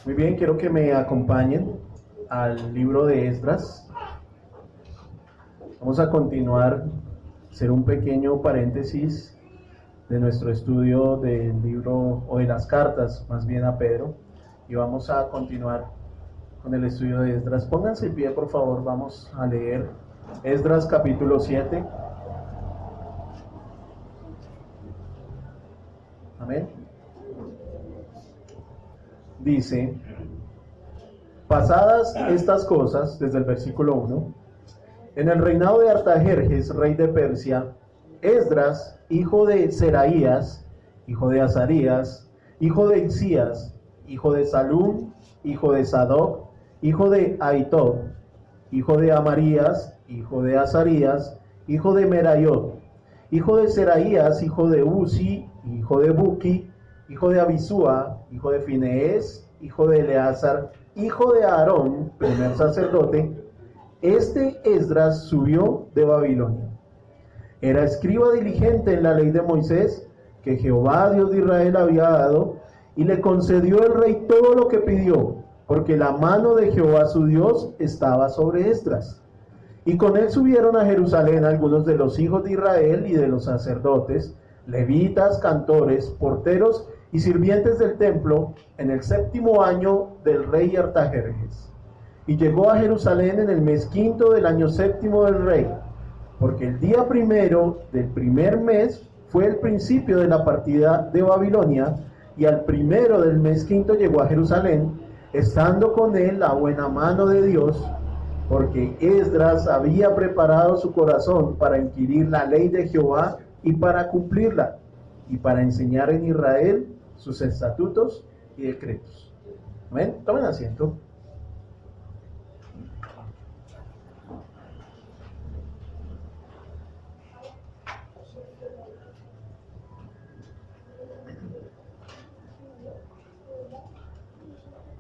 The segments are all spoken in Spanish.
Muy bien, quiero que me acompañen al libro de Esdras. Vamos a continuar, hacer un pequeño paréntesis de nuestro estudio del libro, o de las cartas, más bien a Pedro, y vamos a continuar con el estudio de Esdras. Pónganse en pie, por favor, vamos a leer Esdras capítulo 7. Amén. Dice: pasadas estas cosas, desde el versículo 1, en el reinado de Artajerjes, rey de Persia, Esdras, hijo de Seraías, hijo de Azarías, hijo de Hilcías, hijo de Salum, hijo de Sadoc, hijo de Ahitob, hijo de Amarías, hijo de Azarías, hijo de Merayot, hijo de Seraías, hijo de Uzi, hijo de Buki, hijo de Abisúa, hijo de Finees, hijo de Eleazar, hijo de Aarón, primer sacerdote. Este Esdras subió de Babilonia. Era escriba diligente en la ley de Moisés, que Jehová, Dios de Israel, había dado, y le concedió el rey todo lo que pidió, porque la mano de Jehová su Dios estaba sobre Esdras. Y con él subieron a Jerusalén algunos de los hijos de Israel y de los sacerdotes, levitas, cantores, porteros y sirvientes del templo, en el 7º año del rey Artajerjes. Y llegó a Jerusalén en el mes 5º del año 7º del rey, porque el día 1 del primer mes fue el principio de la partida de Babilonia, y al 1 del mes 5º llegó a Jerusalén, estando con él la buena mano de Dios, porque Esdras había preparado su corazón para inquirir la ley de Jehová y para cumplirla, y para enseñar en Israel sus estatutos y decretos. ¿Ven? Tomen asiento.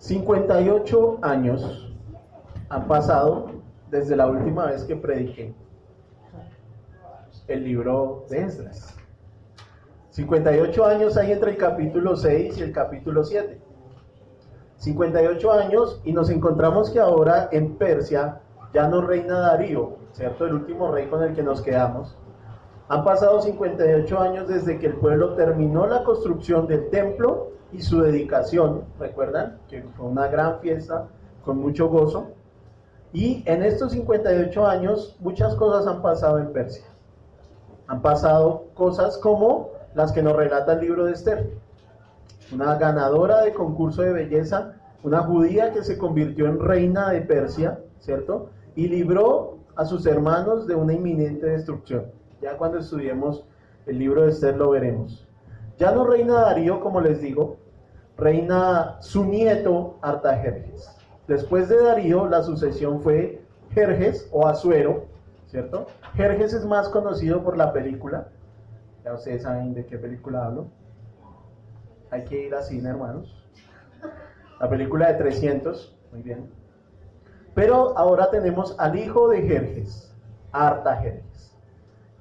«58 años han pasado desde la última vez que prediqué el libro de Esdras. 58 años hay entre el capítulo 6 y el capítulo 7. 58 años, y nos encontramos que ahora en Persia ya no reina Darío, ¿cierto? El último rey con el que nos quedamos. Han pasado 58 años desde que el pueblo terminó la construcción del templo y su dedicación, ¿recuerdan? Que fue una gran fiesta con mucho gozo. Y en estos 58 años muchas cosas han pasado en Persia. Han pasado cosas como las que nos relata el libro de Esther. Una ganadora de concurso de belleza, una judía que se convirtió en reina de Persia, ¿cierto? Y libró a sus hermanos de una inminente destrucción. Ya cuando estudiemos el libro de Esther lo veremos. Ya no reina Darío, como les digo, reina su nieto Artajerjes. Después de Darío, la sucesión fue Jerjes o Asuero, ¿cierto? Jerjes es más conocido por la película. Ya ustedes saben de qué película hablo. Hay que ir al cine, hermanos. La película de 300, muy bien. Pero ahora tenemos al hijo de Jerjes, Artajerjes.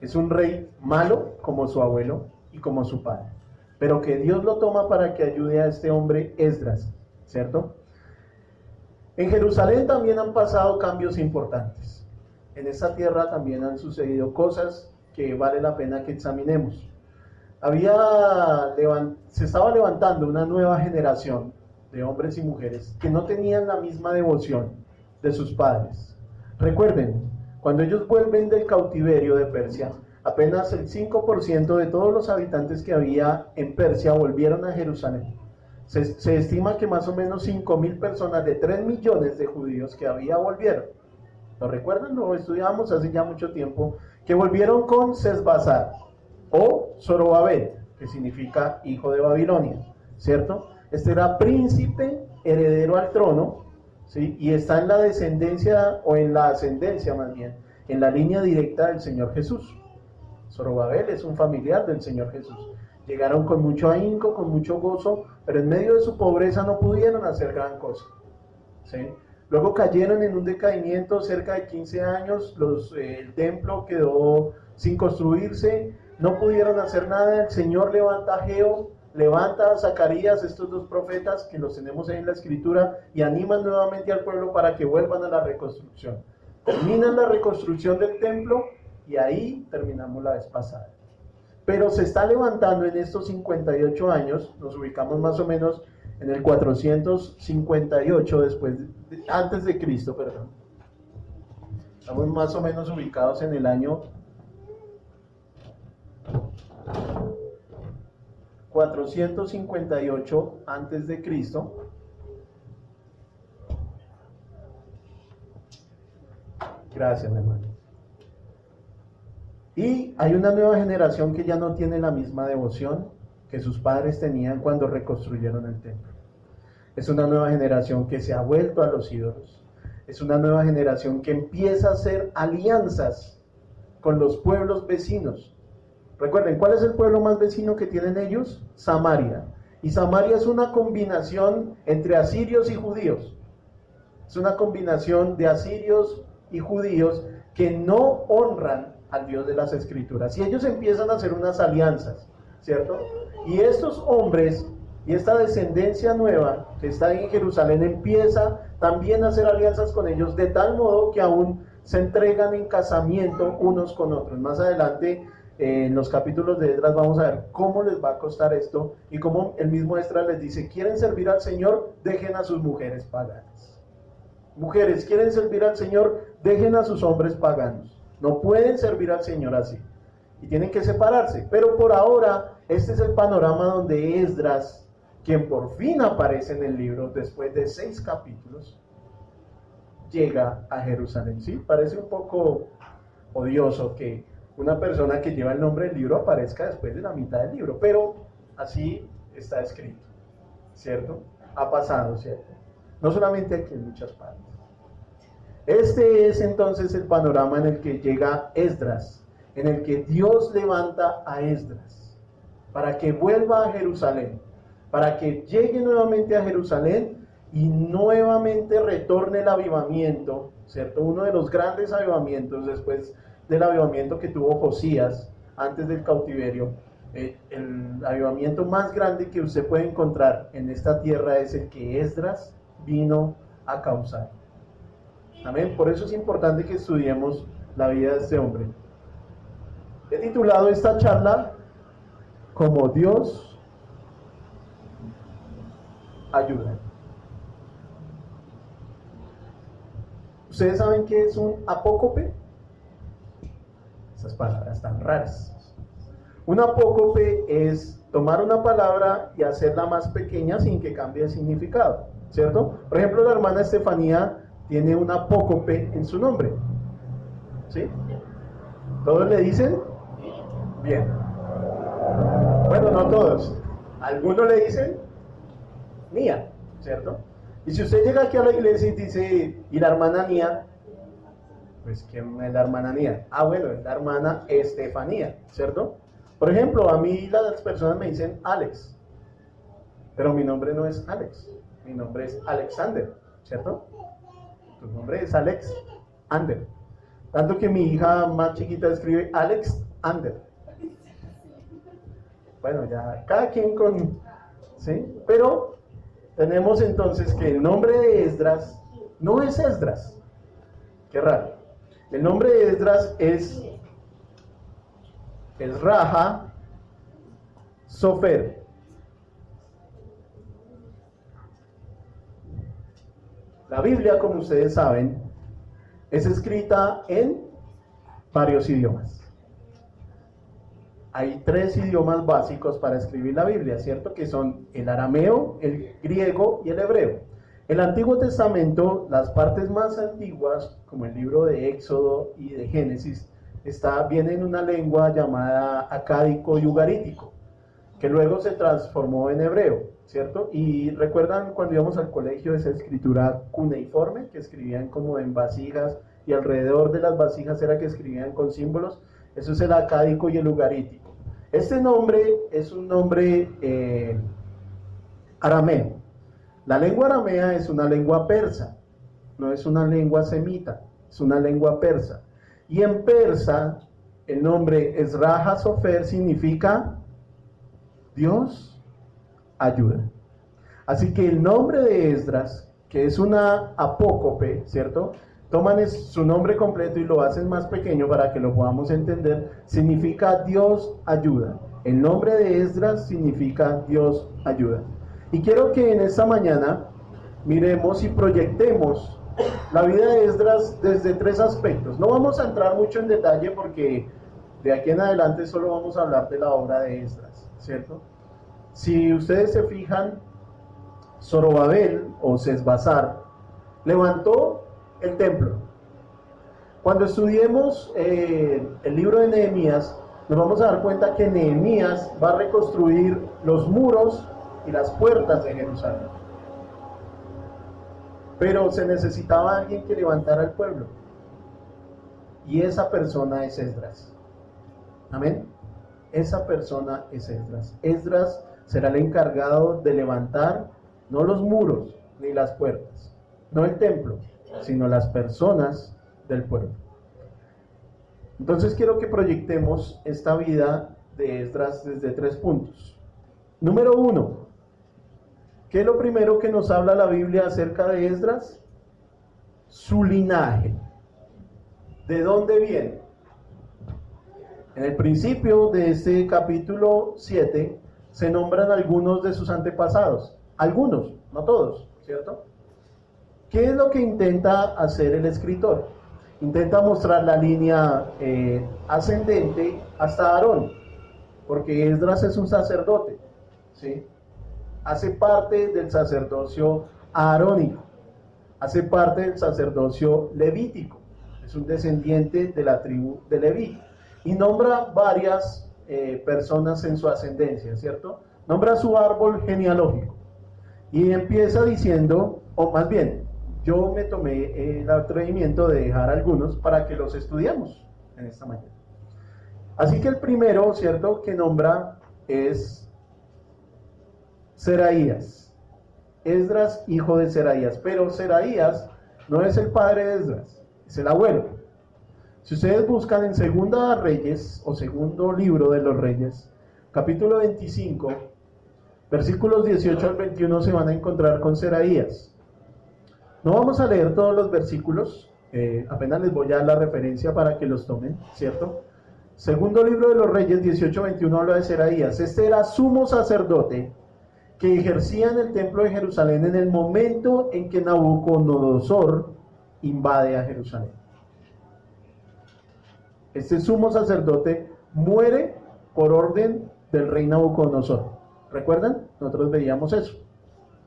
Es un rey malo como su abuelo y como su padre, pero que Dios lo toma para que ayude a este hombre Esdras, ¿cierto? En Jerusalén también han pasado cambios importantes. En esta tierra también han sucedido cosas que vale la pena que examinemos. Se estaba levantando una nueva generación de hombres y mujeres que no tenían la misma devoción de sus padres. Recuerden, cuando ellos vuelven del cautiverio de Persia, apenas el 5% de todos los habitantes que había en Persia volvieron a Jerusalén. Se estima que más o menos 5.000 personas de 3 millones de judíos que había volvieron. ¿Lo recuerdan? Lo estudiamos hace ya mucho tiempo, que volvieron con Sesbazar o Zorobabel, que significa hijo de Babilonia, ¿cierto? Este era príncipe heredero al trono, ¿sí? Y está en la descendencia, o en la ascendencia más bien, en la línea directa del Señor Jesús. Zorobabel es un familiar del Señor Jesús. Llegaron con mucho ahínco, con mucho gozo, pero en medio de su pobreza no pudieron hacer gran cosa, ¿sí? Luego cayeron en un decaimiento cerca de 15 años, el templo quedó sin construirse, no pudieron hacer nada. El Señor levanta a Geo, levanta a Zacarías, estos dos profetas que los tenemos ahí en la escritura, y animan nuevamente al pueblo para que vuelvan a la reconstrucción. Terminan la reconstrucción del templo y ahí terminamos la vez pasada. Pero se está levantando en estos 58 años, nos ubicamos más o menos en el 458 antes de Cristo, perdón. Estamos más o menos ubicados en el año 458 antes de Cristo. Gracias, mi hermano. Y hay una nueva generación que ya no tiene la misma devoción que sus padres tenían cuando reconstruyeron el templo. Es una nueva generación que se ha vuelto a los ídolos. Es una nueva generación que empieza a hacer alianzas con los pueblos vecinos. Recuerden, ¿cuál es el pueblo más vecino que tienen ellos? Samaria. Y Samaria es una combinación entre asirios y judíos. Es una combinación de asirios y judíos que no honran al Dios de las Escrituras. Y ellos empiezan a hacer unas alianzas, ¿cierto? Y estos hombres y esta descendencia nueva que está en Jerusalén empieza también a hacer alianzas con ellos, de tal modo que aún se entregan en casamiento unos con otros. Más adelante, en los capítulos de Esdras, vamos a ver cómo les va a costar esto y cómo el mismo Esdras les dice: quieren servir al Señor, dejen a sus mujeres paganas. Mujeres, quieren servir al Señor, dejen a sus hombres paganos. No pueden servir al Señor así. Y tienen que separarse. Pero por ahora, este es el panorama donde Esdras, quien por fin aparece en el libro después de 6 capítulos, llega a Jerusalén. ¿Sí? Parece un poco odioso que una persona que lleva el nombre del libro aparezca después de la mitad del libro, pero así está escrito, ¿cierto? Ha pasado, ¿cierto? No solamente aquí, en muchas partes. Este es entonces el panorama en el que llega Esdras, en el que Dios levanta a Esdras para que vuelva a Jerusalén, para que llegue nuevamente a Jerusalén y nuevamente retorne el avivamiento, ¿cierto? Uno de los grandes avivamientos después del avivamiento que tuvo Josías antes del cautiverio. El avivamiento más grande que usted puede encontrar en esta tierra es el que Esdras vino a causar. Amén. Por eso es importante que estudiemos la vida de este hombre. He titulado esta charla como Dios ayuda. ¿Ustedes saben qué es un apócope? Esas palabras tan raras. Un apócope es tomar una palabra y hacerla más pequeña sin que cambie de significado, ¿cierto? Por ejemplo, la hermana Estefanía tiene un apócope en su nombre, ¿sí? ¿Todos le dicen? Bien. Bueno, no todos. Algunos le dicen Nia, ¿cierto? Y si usted llega aquí a la iglesia y dice, ¿y la hermana Nia? Pues, ¿quién es la hermana Nia? Ah, bueno, es la hermana Estefanía, ¿cierto? Por ejemplo, a mí las personas me dicen Alex, pero mi nombre no es Alex, mi nombre es Alexander, ¿cierto? Tu nombre es Alex Ander. Tanto que mi hija más chiquita escribe Alex Ander. Bueno, ya cada quien con... ¿sí? Pero tenemos entonces que el nombre de Esdras no es Esdras. Qué raro. El nombre de Esdras es Raja Sofer. La Biblia, como ustedes saben, es escrita en varios idiomas. Hay 3 idiomas básicos para escribir la Biblia, ¿cierto? Que son el arameo, el griego y el hebreo. El Antiguo Testamento, las partes más antiguas, como el libro de Éxodo y de Génesis, viene en una lengua llamada acádico y ugarítico, que luego se transformó en hebreo, ¿cierto? Y recuerdan cuando íbamos al colegio esa escritura cuneiforme, que escribían como en vasijas, y alrededor de las vasijas era que escribían con símbolos. Eso es el acádico y el ugarítico. Este nombre es un nombre arameo. La lengua aramea es una lengua persa, no es una lengua semita, es una lengua persa. Y en persa, el nombre Esraja Sofer significa Dios ayuda. Así que el nombre de Esdras, que es una apócope, ¿cierto? Toman su nombre completo y lo hacen más pequeño para que lo podamos entender. Significa Dios ayuda. El nombre de Esdras significa Dios ayuda. Y quiero que en esta mañana miremos y proyectemos la vida de Esdras desde 3 aspectos. No vamos a entrar mucho en detalle porque de aquí en adelante solo vamos a hablar de la obra de Esdras, ¿cierto? Si ustedes se fijan, Zorobabel o Sesbazar levantó el templo. Cuando estudiemos el libro de Nehemías, nos vamos a dar cuenta que Nehemías va a reconstruir los muros y las puertas de Jerusalén. Pero se necesitaba alguien que levantara el pueblo. Y esa persona es Esdras. Amén. Esa persona es Esdras. Esdras será el encargado de levantar no los muros ni las puertas, no el templo, sino las personas del pueblo. Entonces quiero que proyectemos esta vida de Esdras desde 3 puntos. Número 1, ¿qué es lo primero que nos habla la Biblia acerca de Esdras? Su linaje. ¿De dónde viene? En el principio de este capítulo 7 se nombran algunos de sus antepasados. Algunos, no todos, ¿cierto? ¿Qué es lo que intenta hacer el escritor? Intenta mostrar la línea ascendente hasta Aarón, porque Esdras es un sacerdote, ¿sí? Hace parte del sacerdocio aarónico, hace parte del sacerdocio levítico, es un descendiente de la tribu de Leví, y nombra varias personas en su ascendencia, ¿cierto? Nombra su árbol genealógico, y empieza diciendo, o más bien, yo me tomé el atrevimiento de dejar algunos para que los estudiemos en esta mañana. Así que el primero, ¿cierto?, que nombra es Seraías. Esdras, hijo de Seraías. Pero Seraías no es el padre de Esdras, es el abuelo. Si ustedes buscan en Segunda Reyes, o segundo libro de los Reyes, capítulo 25, versículos 18 al 21, se van a encontrar con Seraías. No vamos a leer todos los versículos, apenas les voy a dar la referencia para que los tomen, ¿cierto? Segundo libro de los Reyes, 18-21, habla de Seraías. Este era sumo sacerdote que ejercía en el templo de Jerusalén en el momento en que Nabucodonosor invade a Jerusalén. Este sumo sacerdote muere por orden del rey Nabucodonosor. ¿Recuerdan? Nosotros veíamos eso,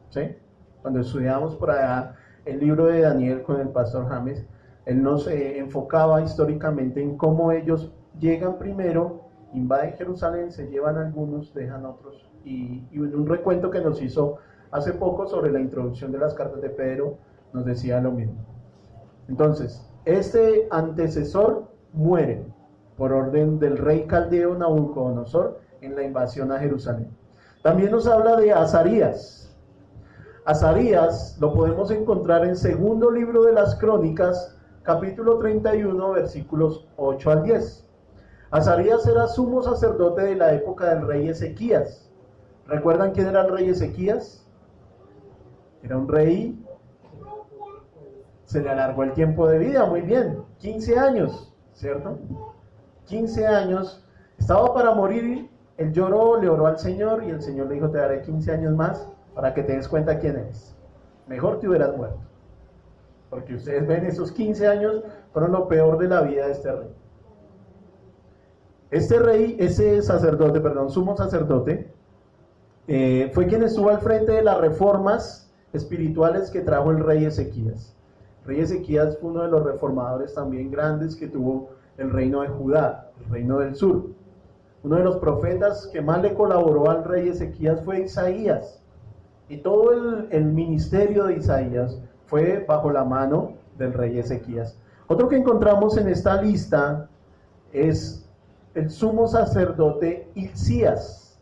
¿sí? Cuando estudiábamos por allá el libro de Daniel con el pastor James, él nos enfocaba históricamente en cómo ellos llegan primero, invaden Jerusalén, se llevan algunos, dejan otros, y en un recuento que nos hizo hace poco sobre la introducción de las cartas de Pedro, nos decía lo mismo. Entonces, este antecesor muere por orden del rey caldeo Nabucodonosor en la invasión a Jerusalén. También nos habla de Azarías. Azarías lo podemos encontrar en segundo libro de las Crónicas, capítulo 31, versículos 8 al 10. Azarías era sumo sacerdote de la época del rey Ezequías. ¿Recuerdan quién era el rey Ezequías? Era un rey, se le alargó el tiempo de vida, muy bien, 15 años, ¿cierto? 15 años, estaba para morir, él lloró, le oró al Señor y el Señor le dijo, te daré 15 años más para que te des cuenta quién eres. Mejor te hubieras muerto. Porque ustedes ven, esos 15 años fueron lo peor de la vida de este rey. Este rey, ese sacerdote, sumo sacerdote, fue quien estuvo al frente de las reformas espirituales que trajo el rey Ezequías. El rey Ezequías fue uno de los reformadores también grandes que tuvo el reino de Judá, el reino del sur. Uno de los profetas que más le colaboró al rey Ezequías fue Isaías. Y todo el ministerio de Isaías fue bajo la mano del rey Ezequías. Otro que encontramos en esta lista es el sumo sacerdote Hilcías.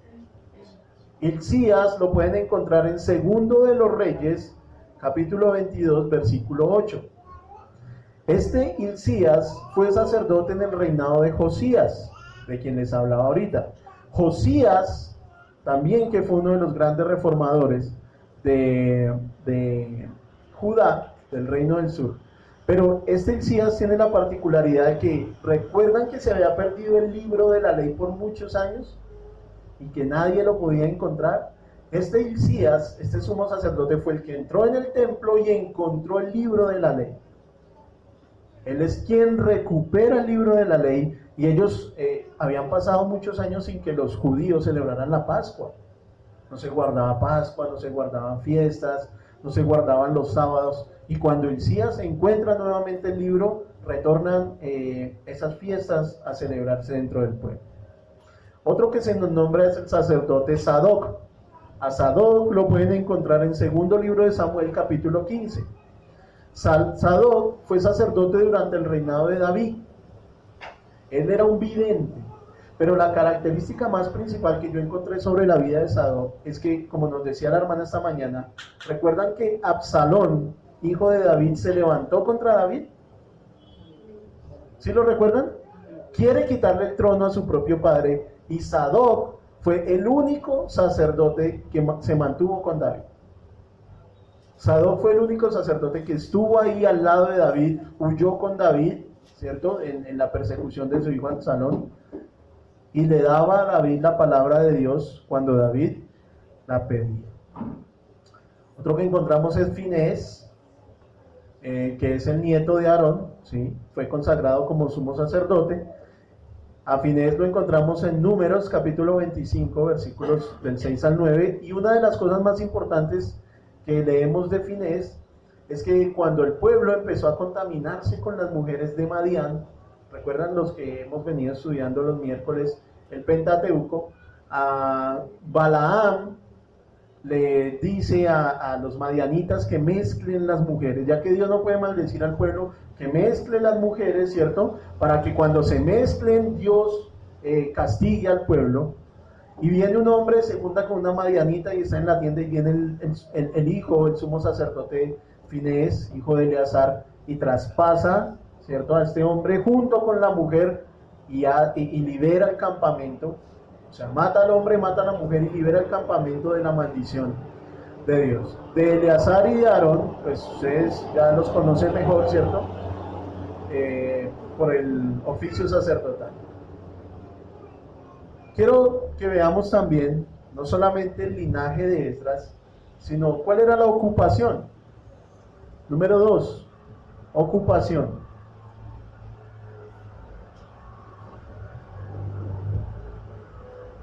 Hilcías lo pueden encontrar en Segundo de los Reyes, capítulo 22, versículo 8. Este Hilcías fue sacerdote en el reinado de Josías, de quien les hablaba ahorita. Josías también que fue uno de los grandes reformadores de Judá, del reino del sur. Pero este Hilcías tiene la particularidad de que, ¿recuerdan que se había perdido el libro de la ley por muchos años? Y que nadie lo podía encontrar. Este Hilcías, este sumo sacerdote, fue el que entró en el templo y encontró el libro de la ley. Él es quien recupera el libro de la ley, y ellos habían pasado muchos años sin que los judíos celebraran la Pascua. No se guardaba Pascua, no se guardaban fiestas, no se guardaban los sábados, y cuando Hilcías encuentra nuevamente el libro, retornan esas fiestas a celebrarse dentro del pueblo. Otro que se nos nombra es el sacerdote Sadoc. A Sadoc lo pueden encontrar en segundo libro de Samuel, capítulo 15. Sadoc fue sacerdote durante el reinado de David. Él era un vidente, pero la característica más principal que yo encontré sobre la vida de Sadoc es que, como nos decía la hermana esta mañana, ¿recuerdan que Absalón, hijo de David, se levantó contra David? ¿Sí lo recuerdan? Quiere quitarle el trono a su propio padre, y Sadoc fue el único sacerdote que se mantuvo con David. Sadoc fue el único sacerdote que estuvo ahí al lado de David, huyó con David, ¿cierto?, en la persecución de su hijo Absalón, y le daba a David la palabra de Dios cuando David la pedía. Otro que encontramos es Finés, que es el nieto de Aarón, ¿sí? Fue consagrado como sumo sacerdote. A Finés lo encontramos en Números capítulo 25, versículos del 6 al 9, y una de las cosas más importantes que leemos de Finés es que cuando el pueblo empezó a contaminarse con las mujeres de Madián, recuerdan los que hemos venido estudiando los miércoles el Pentateuco, a Balaam le dice a los madianitas que mezclen las mujeres, ya que Dios no puede maldecir al pueblo, que mezcle las mujeres, ¿cierto? Para que cuando se mezclen Dios castigue al pueblo. Y viene un hombre, se junta con una madianita y está en la tienda, y viene el hijo, el sumo sacerdote Finés, hijo de Eleazar, y traspasa, ¿cierto?, a este hombre junto con la mujer y libera el campamento. O sea, mata al hombre, mata a la mujer y libera el campamento de la maldición de Dios. De Eleazar y de Aarón, pues ustedes ya los conocen mejor, ¿cierto?, por el oficio sacerdotal. Quiero que veamos también, no solamente el linaje de Esdras, sino cuál era la ocupación. Número 2, ocupación.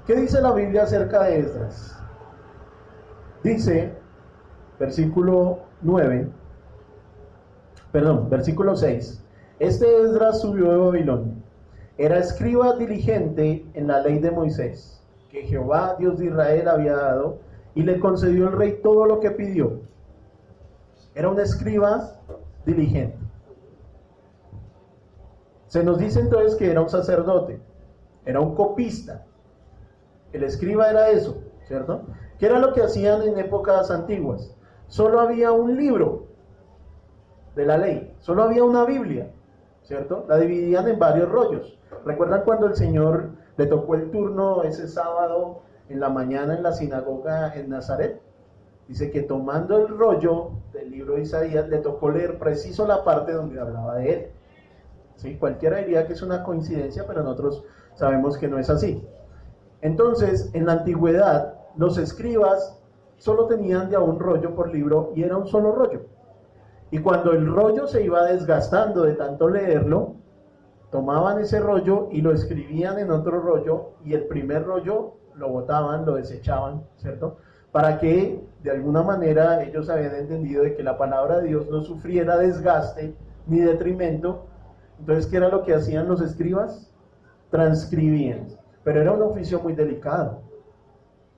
¿Qué dice la Biblia acerca de Esdras? Dice, versículo 6, este Esdras subió de Babilonia. Era escriba diligente en la ley de Moisés, que Jehová, Dios de Israel, había dado, y le concedió el rey todo lo que pidió. Era un escriba diligente. Se nos dice entonces que era un sacerdote, era un copista. El escriba era eso, ¿cierto? ¿Qué era lo que hacían en épocas antiguas? Solo había un libro de la ley, solo había una Biblia, ¿cierto? La dividían en varios rollos. ¿Recuerdan cuando el Señor le tocó el turno ese sábado en la mañana en la sinagoga en Nazaret? Dice que tomando el rollo del libro de Isaías, le tocó leer preciso la parte donde hablaba de él. ¿Sí? Cualquiera diría que es una coincidencia, pero nosotros sabemos que no es así. Entonces, en la antigüedad, los escribas solo tenían de a un rollo por libro, y era un solo rollo. Y cuando el rollo se iba desgastando de tanto leerlo, tomaban ese rollo y lo escribían en otro rollo, y el primer rollo lo botaban, lo desechaban, ¿cierto? Para que de alguna manera ellos habían entendido de que la palabra de Dios no sufriera desgaste ni detrimento. Entonces, ¿qué era lo que hacían los escribas? Transcribían. Pero era un oficio muy delicado.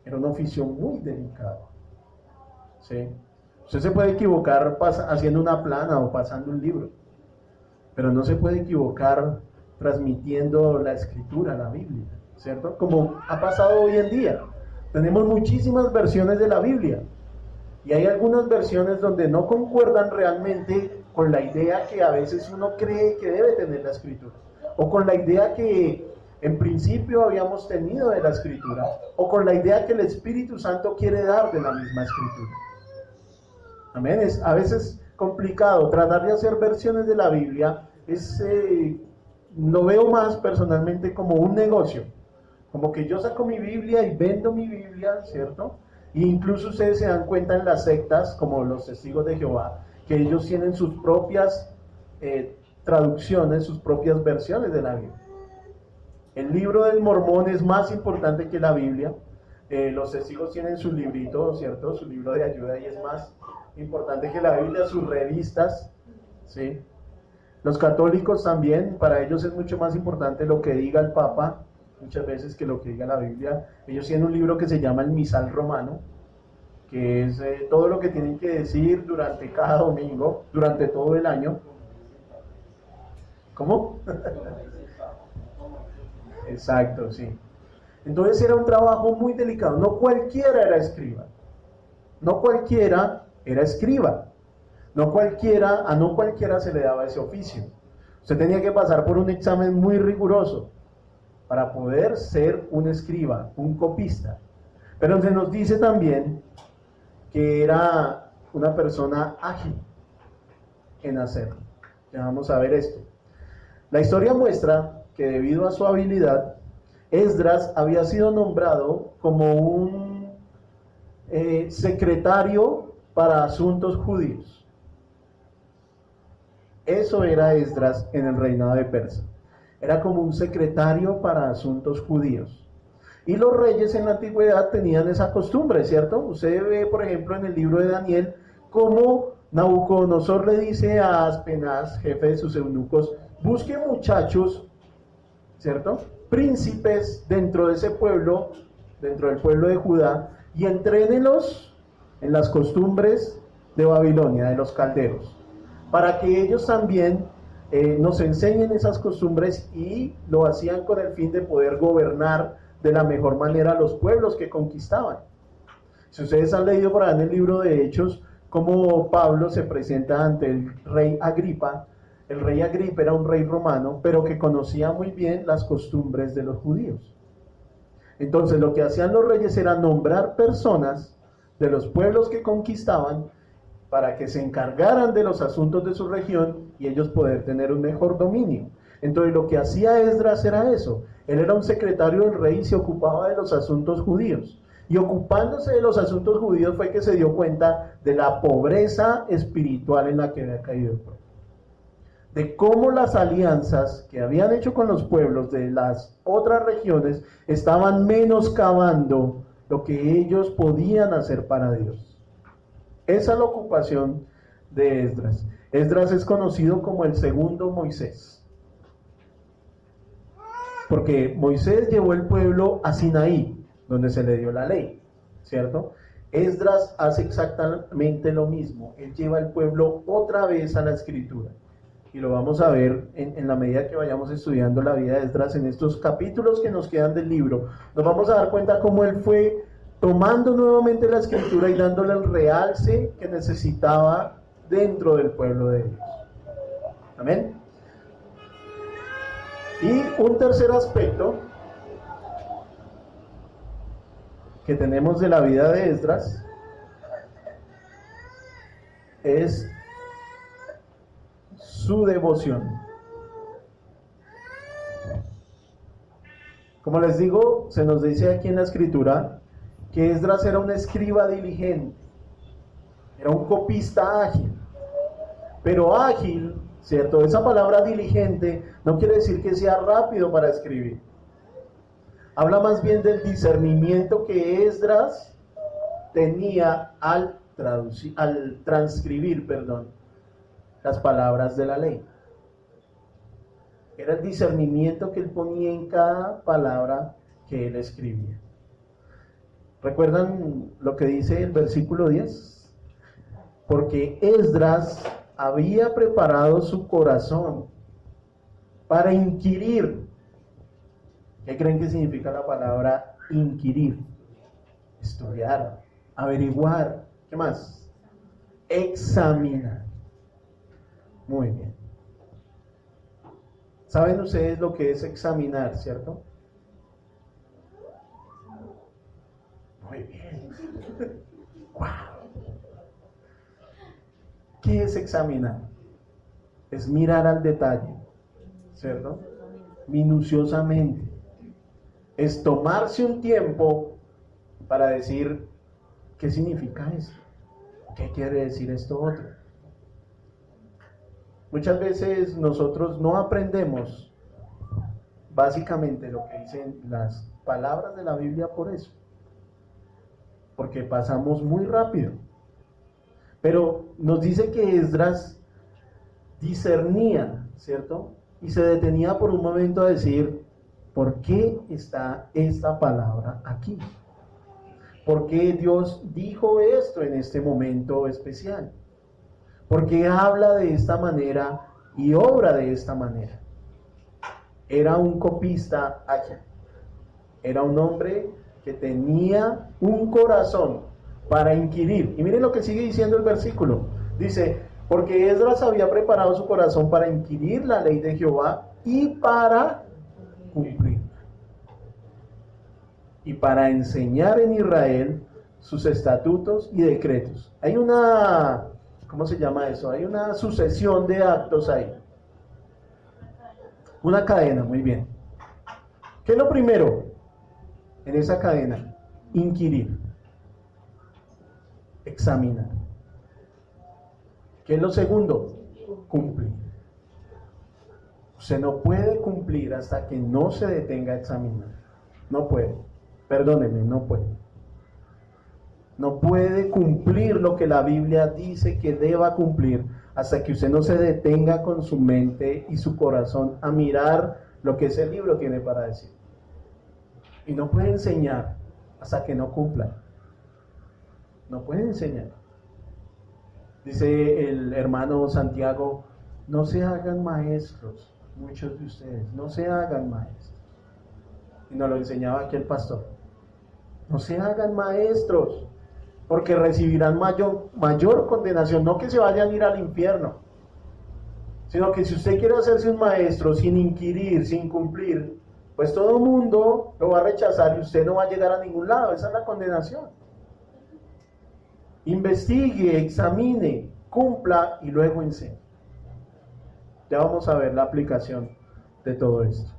Era un oficio muy delicado. ¿Sí? Usted se puede equivocar haciendo una plana o pasando un libro, pero no se puede equivocar transmitiendo la escritura, la Biblia, ¿cierto? Como ha pasado hoy en día. Tenemos muchísimas versiones de la Biblia, y hay algunas versiones donde no concuerdan realmente con la idea que a veces uno cree que debe tener la escritura, o con la idea que en principio habíamos tenido de la Escritura, o con la idea que el Espíritu Santo quiere dar de la misma Escritura. Amén. Es a veces complicado tratar de hacer versiones de la Biblia. Lo veo más personalmente como un negocio, como que yo saco mi Biblia y vendo mi Biblia, ¿cierto? E incluso ustedes se dan cuenta en las sectas, como los Testigos de Jehová, que ellos tienen sus propias traducciones, sus propias versiones de la Biblia. El libro del Mormón es más importante que la Biblia. Los testigos tienen su librito, ¿cierto? Su libro de ayuda, y es más importante que la Biblia, sus revistas, ¿sí? Los católicos también, para ellos es mucho más importante lo que diga el Papa, muchas veces, que lo que diga la Biblia. Ellos tienen un libro que se llama el Misal Romano, que es todo lo que tienen que decir durante cada domingo, durante todo el año. ¿Cómo? Exacto, sí. Entonces era un trabajo muy delicado. No cualquiera era escriba. No cualquiera era escriba. No cualquiera, a no cualquiera se le daba ese oficio. Usted tenía que pasar por un examen muy riguroso para poder ser un escriba, un copista. Pero se nos dice también que era una persona ágil en hacerlo. Ya vamos a ver esto. La historia muestra que debido a su habilidad, Esdras había sido nombrado como un secretario para asuntos judíos. Eso era Esdras en el reinado de Persia. Era como un secretario para asuntos judíos. Y los reyes en la antigüedad tenían esa costumbre, ¿cierto? Usted ve, por ejemplo, en el libro de Daniel, cómo Nabucodonosor le dice a Aspenaz, jefe de sus eunucos, busque muchachos, ¿cierto?, príncipes dentro de ese pueblo, dentro del pueblo de Judá, y entrénelos en las costumbres de Babilonia, de los calderos, para que ellos también nos enseñen esas costumbres, y lo hacían con el fin de poder gobernar de la mejor manera los pueblos que conquistaban. Si ustedes han leído por ahí en el libro de Hechos, cómo Pablo se presenta ante el rey Agripa. El rey Agripa era un rey romano, pero que conocía muy bien las costumbres de los judíos. Entonces lo que hacían los reyes era nombrar personas de los pueblos que conquistaban para que se encargaran de los asuntos de su región y ellos poder tener un mejor dominio. Entonces lo que hacía Esdras era eso. Él era un secretario del rey y se ocupaba de los asuntos judíos. Y ocupándose de los asuntos judíos fue que se dio cuenta de la pobreza espiritual en la que había caído el pueblo. De cómo las alianzas que habían hecho con los pueblos de las otras regiones estaban menoscabando lo que ellos podían hacer para Dios. Esa es la ocupación de Esdras. Esdras es conocido como el segundo Moisés, porque Moisés llevó el pueblo a Sinaí, donde se le dio la ley, ¿cierto? Esdras hace exactamente lo mismo. Él lleva el pueblo otra vez a la escritura. Y lo vamos a ver en la medida que vayamos estudiando la vida de Esdras en estos capítulos que nos quedan del libro. Nos vamos a dar cuenta cómo él fue tomando nuevamente la escritura y dándole el realce que necesitaba dentro del pueblo de Dios. Amén. Y un tercer aspecto que tenemos de la vida de Esdras es su devoción. Como les digo, se nos dice aquí en la escritura que Esdras era un escriba diligente, era un copista ágil. Pero ágil, ¿cierto? Esa palabra diligente no quiere decir que sea rápido para escribir. Habla más bien del discernimiento que Esdras tenía al transcribir, las palabras de la ley. Era el discernimiento que él ponía en cada palabra que él escribía. ¿Recuerdan lo que dice el versículo 10? Porque Esdras había preparado su corazón para inquirir. ¿Qué creen que significa la palabra inquirir? Estudiar, averiguar. ¿Qué más? Examinar. Muy bien. ¿Saben ustedes lo que es examinar, cierto? Muy bien. ¡Wow! ¿Qué es examinar? Es mirar al detalle, ¿cierto? Minuciosamente. Es tomarse un tiempo para decir, ¿qué significa esto? ¿Qué quiere decir esto otro? Muchas veces nosotros no aprendemos básicamente lo que dicen las palabras de la Biblia por eso, porque pasamos muy rápido. Pero nos dice que Esdras discernía, ¿cierto? Y se detenía por un momento a decir, ¿por qué está esta palabra aquí? ¿Por qué Dios dijo esto en este momento especial? ¿Por qué habla de esta manera y obra de esta manera? Era un copista ágil. Era un hombre que tenía un corazón para inquirir. Y miren lo que sigue diciendo el versículo. Dice, porque Esdras había preparado su corazón para inquirir la ley de Jehová y para cumplir. Y para enseñar en Israel sus estatutos y decretos. Hay una, ¿cómo se llama eso? Hay una sucesión de actos ahí. Una cadena, muy bien. ¿Qué es lo primero en esa cadena? Inquirir. Examinar. ¿Qué es lo segundo? Cumplir. Usted no puede cumplir hasta que no se detenga a examinar. No puede. Perdóneme, no puede. No puede cumplir lo que la Biblia dice que deba cumplir hasta que usted no se detenga con su mente y su corazón a mirar lo que ese libro tiene para decir. Y no puede enseñar hasta que no cumpla. No puede enseñar. Dice el hermano Santiago, no se hagan maestros, muchos de ustedes, no se hagan maestros. Y nos lo enseñaba aquí el pastor. No se hagan maestros, porque recibirán mayor condenación. No que se vayan a ir al infierno, sino que si usted quiere hacerse un maestro sin inquirir, sin cumplir, pues todo el mundo lo va a rechazar y usted no va a llegar a ningún lado. Esa es la condenación. Investigue, examine, cumpla y luego enseñe. Ya vamos a ver la aplicación de todo esto.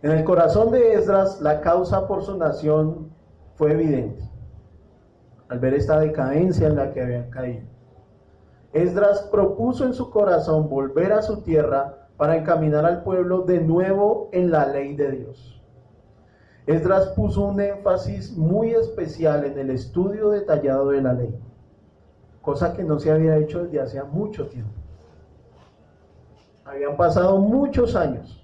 En el corazón de Esdras, la causa por su nación fue evidente, al ver esta decadencia en la que habían caído. Esdras propuso en su corazón volver a su tierra para encaminar al pueblo de nuevo en la ley de Dios. Esdras puso un énfasis muy especial en el estudio detallado de la ley, cosa que no se había hecho desde hacía mucho tiempo. Habían pasado muchos años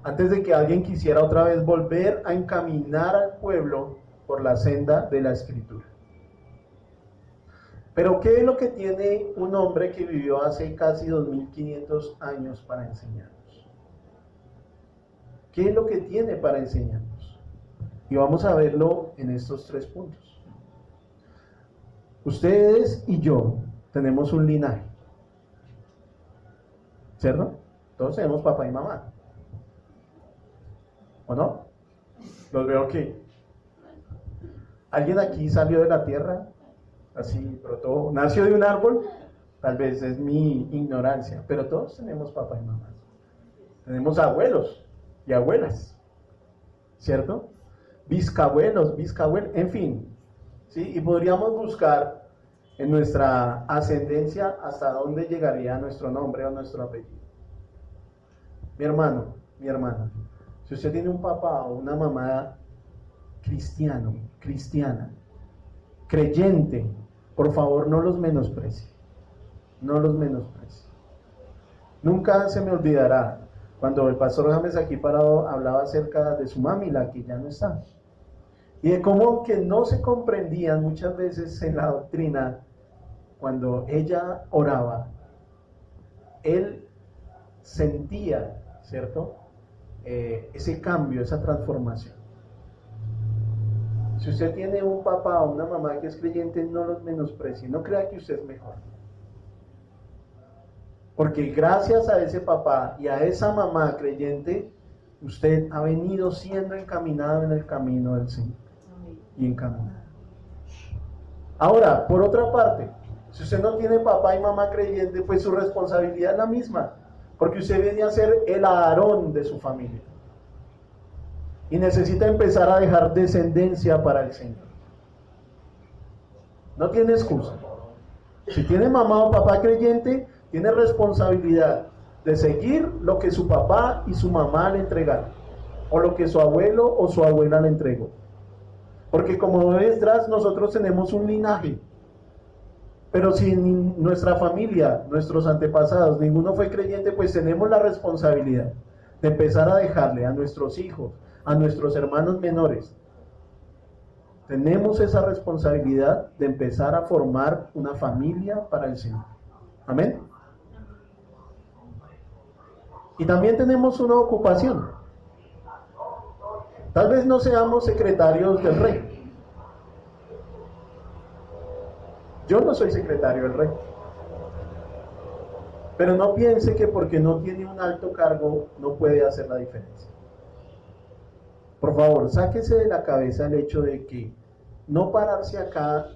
antes de que alguien quisiera otra vez volver a encaminar al pueblo por la senda de la Escritura. Pero ¿qué es lo que tiene un hombre que vivió hace casi 2500 años para enseñarnos? ¿Qué es lo que tiene para enseñarnos? Y vamos a verlo en estos 3 puntos. Ustedes y yo tenemos un linaje, ¿cierto? Todos tenemos papá y mamá, ¿o no? Los veo aquí. ¿Alguien aquí salió de la tierra? Así, brotó, nació de un árbol. Tal vez es mi ignorancia, pero todos tenemos papá y mamá. Tenemos abuelos y abuelas, ¿cierto? Bisabuelos, en fin, ¿sí? Y podríamos buscar en nuestra ascendencia hasta dónde llegaría nuestro nombre o nuestro apellido. Mi hermano, mi hermana, si usted tiene un papá o una mamá cristiana, creyente, por favor no los menosprecie, no los menosprecie. Nunca se me olvidará cuando el pastor James aquí parado hablaba acerca de su mami, la que ya no está, y de cómo que no se comprendían muchas veces en la doctrina. Cuando ella oraba, él sentía, ¿cierto? Ese cambio, esa transformación. Si usted tiene un papá o una mamá que es creyente, no los menosprecie, no crea que usted es mejor. Porque gracias a ese papá y a esa mamá creyente, usted ha venido siendo encaminado en el camino del Señor. y encaminar. Ahora, por otra parte, si usted no tiene papá y mamá creyente, pues su responsabilidad es la misma, porque usted viene a ser el Aarón de su familia y necesita empezar a dejar descendencia para el Señor. No tiene excusa. Si tiene mamá o papá creyente, tiene responsabilidad de seguir lo que su papá y su mamá le entregaron, o lo que su abuelo o su abuela le entregó. Porque como ves, nosotros tenemos un linaje, pero si nuestra familia, nuestros antepasados, ninguno fue creyente, pues tenemos la responsabilidad de empezar a dejarle a nuestros hijos, a nuestros hermanos menores. Tenemos esa responsabilidad de empezar a formar una familia para el Señor. Amén. Y también tenemos una ocupación. Tal vez no seamos secretarios del rey. Yo no soy secretario del rey. Pero no piense que porque no tiene un alto cargo no puede hacer la diferencia. Por favor, sáquese de la cabeza el hecho de que no pararse acá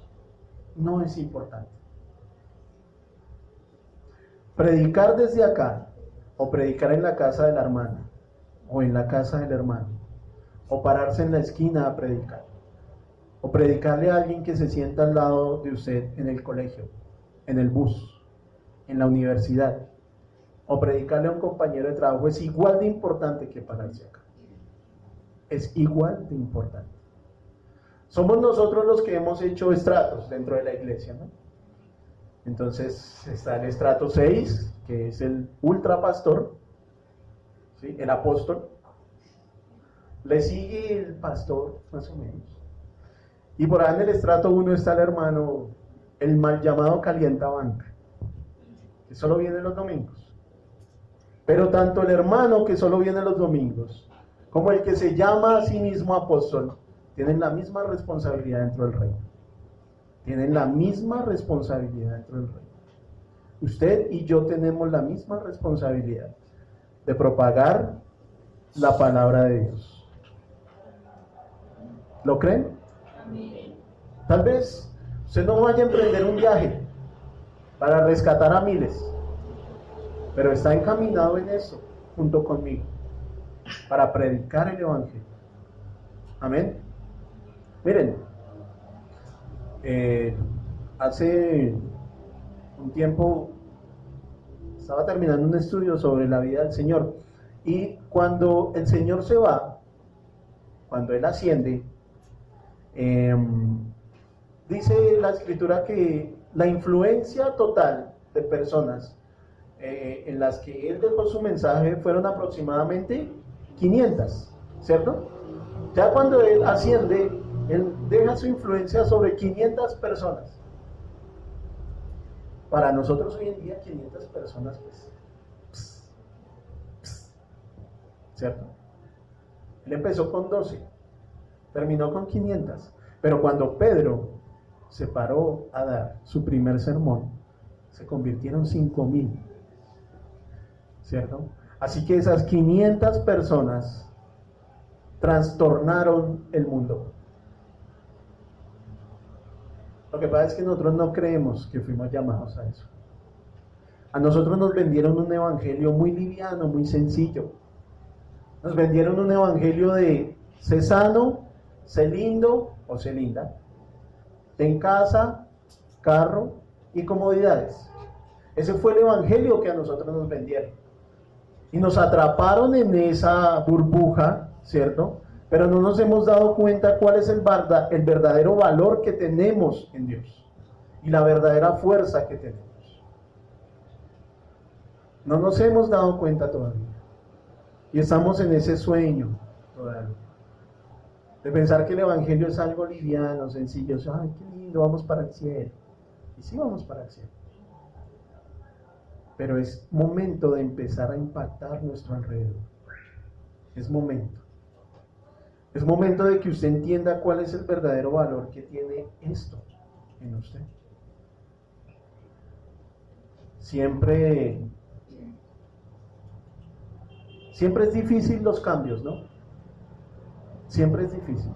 no es importante. Predicar desde acá, o predicar en la casa de la hermana, o en la casa del hermano, o pararse en la esquina a predicar, o predicarle a alguien que se sienta al lado de usted en el colegio, en el bus, en la universidad, o predicarle a un compañero de trabajo es igual de importante que pararse acá. Es igual de importante. Somos nosotros los que hemos hecho estratos dentro de la iglesia, ¿no? Entonces está el estrato 6, que es el ultrapastor, ¿sí? El apóstol. Le sigue el pastor, más o menos. Y por ahí en el estrato 1 está el hermano, el mal llamado calientabanca, que solo viene los domingos. Pero tanto el hermano que solo viene los domingos, como el que se llama a sí mismo apóstol, tienen la misma responsabilidad dentro del reino. Tienen la misma responsabilidad dentro del reino. Usted y yo tenemos la misma responsabilidad de propagar la palabra de Dios. ¿Lo creen? Tal vez usted no vaya a emprender un viaje para rescatar a miles, pero está encaminado en eso junto conmigo para predicar el evangelio. Amén. Miren, hace un tiempo estaba terminando un estudio sobre la vida del Señor, y cuando el Señor se va, cuando Él asciende, dice la Escritura que la influencia total de personas en las que Él dejó su mensaje fueron aproximadamente 500, ¿cierto? Ya cuando Él asciende, Él deja su influencia sobre 500 personas. Para nosotros hoy en día 500 personas, pues, ¿cierto? Él empezó con 12, terminó con 500, pero cuando Pedro se paró a dar su primer sermón, se convirtieron 5,000, ¿cierto? Así que esas 500 personas trastornaron el mundo. Lo que pasa es que nosotros no creemos que fuimos llamados a eso. A nosotros nos vendieron un evangelio muy liviano, muy sencillo. Nos vendieron un evangelio de sé sano, sé lindo o sé linda, ten casa, carro y comodidades. Ese fue el evangelio que a nosotros nos vendieron. Y nos atraparon en esa burbuja, ¿cierto? Pero no nos hemos dado cuenta cuál es el verdadero valor que tenemos en Dios y la verdadera fuerza que tenemos. No nos hemos dado cuenta todavía. Y estamos en ese sueño todavía, de pensar que el evangelio es algo liviano, sencillo. Ay, qué lindo, vamos para el cielo. Y sí vamos para el cielo. Pero es momento de empezar a impactar nuestro alrededor. Es momento. Es momento de que usted entienda cuál es el verdadero valor que tiene esto en usted. Siempre es difícil los cambios, ¿no? Siempre es difícil.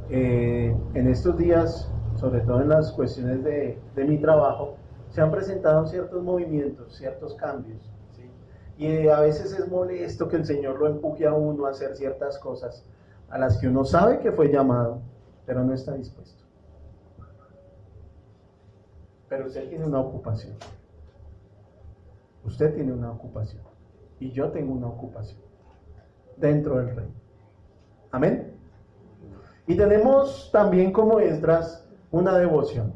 En estos días, sobre todo en las cuestiones de mi trabajo, se han presentado ciertos movimientos, ciertos cambios, ¿sí? Y a veces es molesto que el Señor lo empuje a uno a hacer ciertas cosas a las que uno sabe que fue llamado, pero no está dispuesto. Pero usted tiene una ocupación. Usted tiene una ocupación. Y yo tengo una ocupación dentro del reino. Amén. Y tenemos también como Esdras una devoción.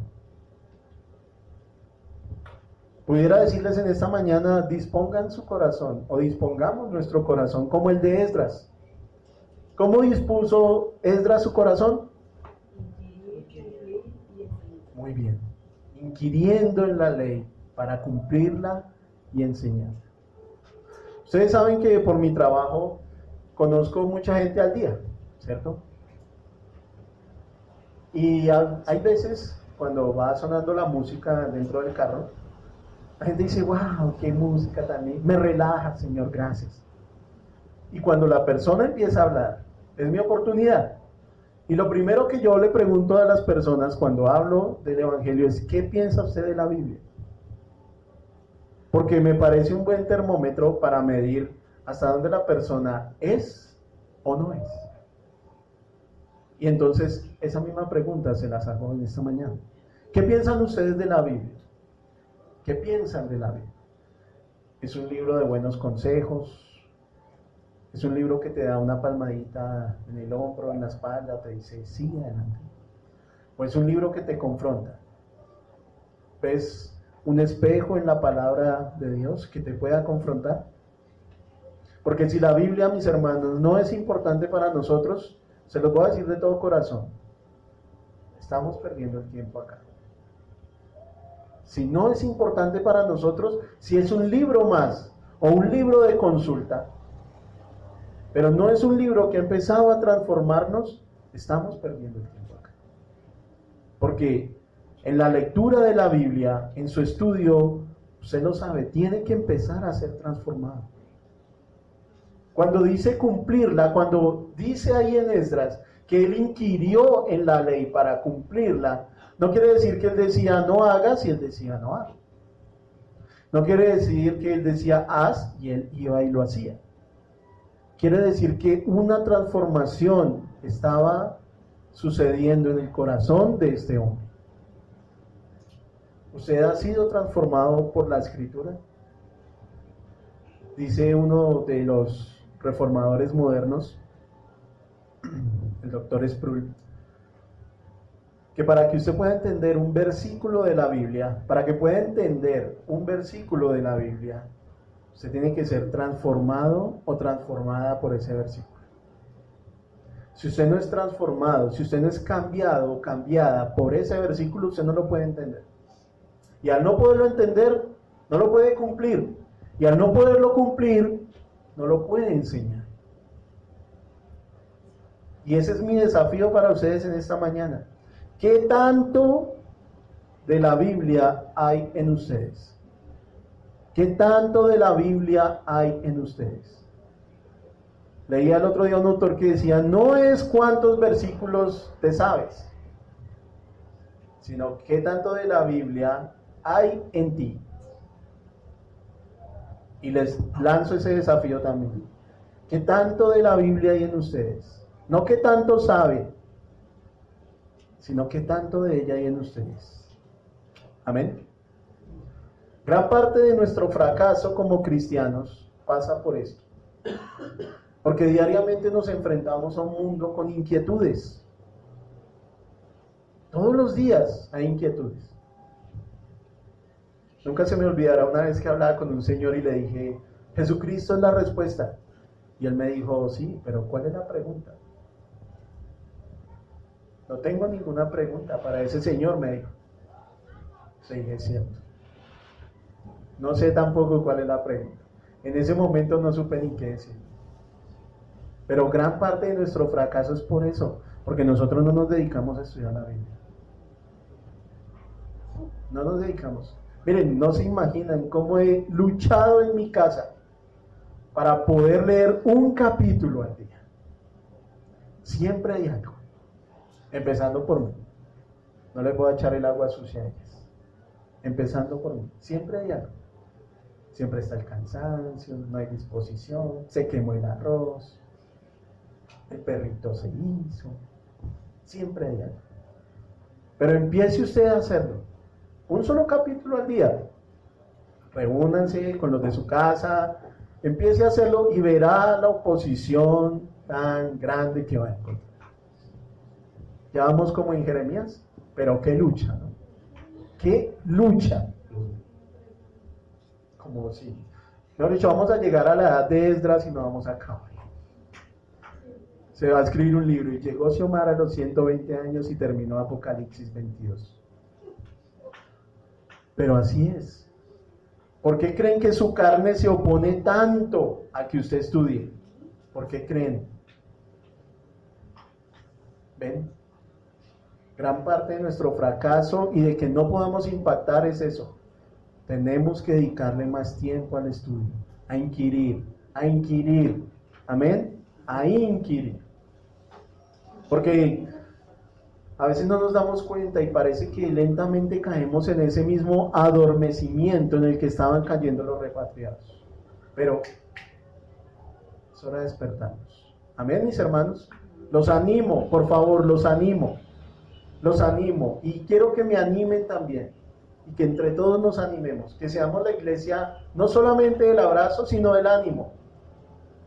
Pudiera decirles en esta mañana, dispongan su corazón o dispongamos nuestro corazón como el de Esdras. ¿Cómo dispuso Esdras su corazón? Muy bien. Inquiriendo en la ley para cumplirla y enseñar. Ustedes saben que por mi trabajo conozco mucha gente al día, ¿cierto? Y hay veces cuando va sonando la música dentro del carro, la gente dice, wow, qué música también, me relaja, Señor, gracias. Y cuando la persona empieza a hablar, es mi oportunidad. Y lo primero que yo le pregunto a las personas cuando hablo del Evangelio es, ¿qué piensa usted de la Biblia? Porque me parece un buen termómetro para medir hasta dónde la persona es o no es. Y entonces, esa misma pregunta se las hago en esta mañana. ¿Qué piensan ustedes de la Biblia? ¿Qué piensan de la Biblia? ¿Es un libro de buenos consejos? ¿Es un libro que te da una palmadita en el hombro, en la espalda, te dice, sigue adelante? ¿O es un libro que te confronta? ¿Ves un espejo en la palabra de Dios que te pueda confrontar? Porque si la Biblia, mis hermanos, no es importante para nosotros, se los voy a decir de todo corazón, estamos perdiendo el tiempo acá. Si no es importante para nosotros, si es un libro más o un libro de consulta, pero no es un libro que ha empezado a transformarnos, estamos perdiendo el tiempo acá. Porque en la lectura de la Biblia, en su estudio, usted lo sabe, tiene que empezar a ser transformado. Cuando dice cumplirla, cuando dice ahí en Esdras que él inquirió en la ley para cumplirla, no quiere decir que él decía no hagas y él decía no hagas. No quiere decir que él decía haz y él iba y lo hacía. Quiere decir que una transformación estaba sucediendo en el corazón de este hombre. ¿Usted ha sido transformado por la Escritura? Dice uno de los reformadores modernos, el doctor Sproul, que para que usted pueda entender un versículo de la Biblia, para que pueda entender un versículo de la Biblia, usted tiene que ser transformado o transformada por ese versículo. Si usted no es transformado, si usted no es cambiado o cambiada por ese versículo, usted no lo puede entender. Y al no poderlo entender, no lo puede cumplir. Y al no poderlo cumplir, no lo puede enseñar. Y ese es mi desafío para ustedes en esta mañana. ¿Qué tanto de la Biblia hay en ustedes? ¿Qué tanto de la Biblia hay en ustedes? Leía el otro día un autor que decía, no es cuántos versículos te sabes, sino qué tanto de la Biblia hay en ti. Y les lanzo ese desafío también. ¿Qué tanto de la Biblia hay en ustedes? No qué tanto saben, sino qué tanto de ella hay en ustedes. Amén. Gran parte de nuestro fracaso como cristianos pasa por esto. Porque diariamente nos enfrentamos a un mundo con inquietudes. Todos los días hay inquietudes. Nunca se me olvidará una vez que hablaba con un señor y le dije, Jesucristo es la respuesta. Y él me dijo, sí, pero ¿cuál es la pregunta? No tengo ninguna pregunta para ese señor, me dijo. Le dije, es cierto. No sé tampoco cuál es la pregunta. En ese momento no supe ni qué decir. Pero gran parte de nuestro fracaso es por eso, porque nosotros no nos dedicamos a estudiar la Biblia. No nos dedicamos. Miren, no se imaginan cómo he luchado en mi casa para poder leer un capítulo al día. Siempre hay algo. Empezando por mí. No les voy a echar el agua sucia a ellas. Empezando por mí. Siempre hay algo. Siempre está el cansancio, no hay disposición, se quemó el arroz, el perrito se hizo. Siempre hay algo. Pero empiece usted a hacerlo. Un solo capítulo al día. Reúnanse con los de su casa, empiece a hacerlo y verá la oposición tan grande que va a encontrar. Ya vamos como en Jeremías, pero qué lucha, ¿no? Qué lucha. Como si, mejor dicho, vamos a llegar a la edad de Esdras y no vamos a acabar. Se va a escribir un libro y llegó Xiomar a los 120 años y terminó Apocalipsis 22. Pero así es. ¿Por qué creen que su carne se opone tanto a que usted estudie? ¿Por qué creen? ¿Ven? Gran parte de nuestro fracaso y de que no podamos impactar es eso. Tenemos que dedicarle más tiempo al estudio, a inquirir, amén, a inquirir. Porque a veces no nos damos cuenta y parece que lentamente caemos en ese mismo adormecimiento en el que estaban cayendo los repatriados. Pero es hora de despertarnos. Amén, mis hermanos. Los animo, por favor, los animo. Y quiero que me animen también. Y que entre todos nos animemos. Que seamos la iglesia no solamente del abrazo, sino del ánimo.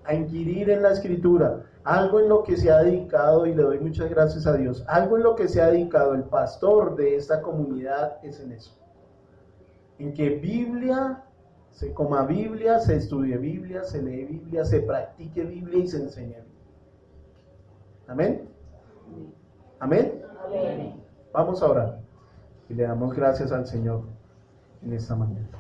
A inquirir en la Escritura. Algo en lo que se ha dedicado, y le doy muchas gracias a Dios, algo en lo que se ha dedicado el pastor de esta comunidad es en eso. En que Biblia, se coma Biblia, se estudie Biblia, se lee Biblia, se practique Biblia y se enseñe Biblia. ¿Amén? ¿Amén? Amén. Vamos a orar y le damos gracias al Señor en esta mañana.